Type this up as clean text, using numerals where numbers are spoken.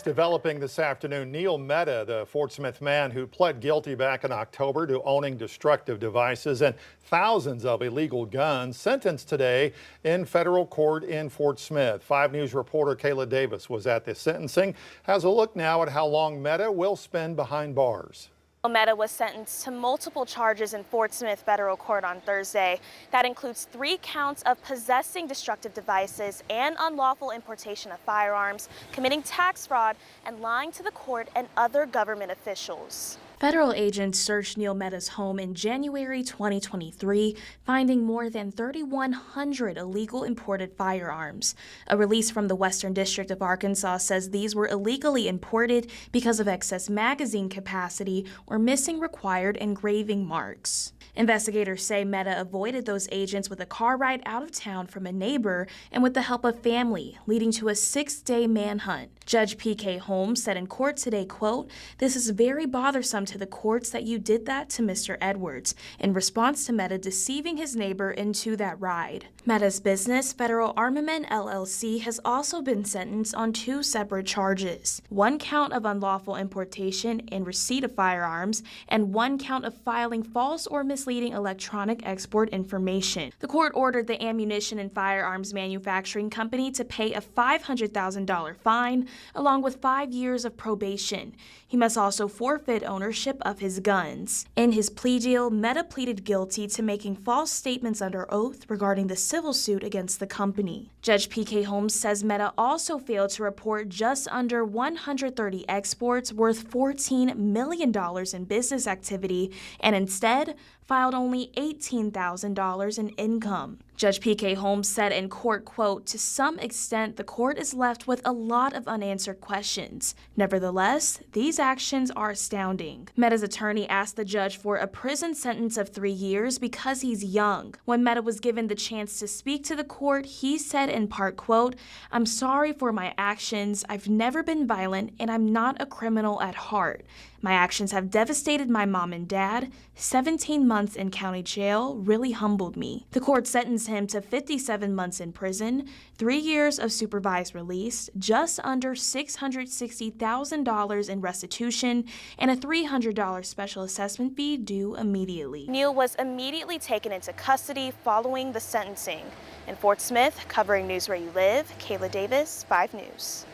Developing this afternoon, Neil Mehta, the Fort Smith man who pled guilty back in October to owning destructive devices and thousands of illegal guns, sentenced today in federal court in Fort Smith. 5 News reporter Kayla Davis was at the sentencing. Has a look now at how long Mehta will spend behind bars. Mehta was sentenced to multiple charges in Fort Smith federal court on Thursday. That includes 3 counts of possessing destructive devices and unlawful importation of firearms, committing tax fraud, and lying to the court and other government officials. Federal agents searched Neil Mehta's home in January 2023, finding more than 3,100 illegal imported firearms. A release from the Western District of Arkansas says these were illegally imported because of excess magazine capacity or missing required engraving marks. Investigators say Mehta avoided those agents with a car ride out of town from a neighbor and with the help of family, leading to a 6-day manhunt. Judge P.K. Holmes said in court today, quote, "This is very bothersome to the courts that you did that to Mr. Edwards," in response to Mehta deceiving his neighbor into that ride. Mehta's business, Federal Armament LLC, has also been sentenced on 2 separate charges. 1 count of unlawful importation and receipt of firearms, and 1 count of filing false or misleading electronic export information. The court ordered the ammunition and firearms manufacturing company to pay a $500,000 fine, along with 5 years of probation. He must also forfeit ownership of his guns. In his plea deal, Mehta pleaded guilty to making false statements under oath regarding the civil suit against the company. Judge P.K. Holmes says Mehta also failed to report just under 130 exports worth $14 million in business activity and instead filed only $18,000 in income. Judge P.K. Holmes said in court, quote, "To some extent, the court is left with a lot of unanswered questions. Nevertheless, these actions are astounding." Mehta's attorney asked the judge for a prison sentence of 3 years because he's young. When Mehta was given the chance to speak to the court, he said in part, quote, "I'm sorry for my actions. I've never been violent and I'm not a criminal at heart. My actions have devastated my mom and dad. 17 months in county jail really humbled me." The court sentenced him to 57 months in prison, 3 years of supervised release, just under $660,000 in restitution, and a $300 special assessment fee due immediately. Neil was immediately taken into custody following the sentencing. In Fort Smith, covering news where you live, Kayla Davis, 5 News.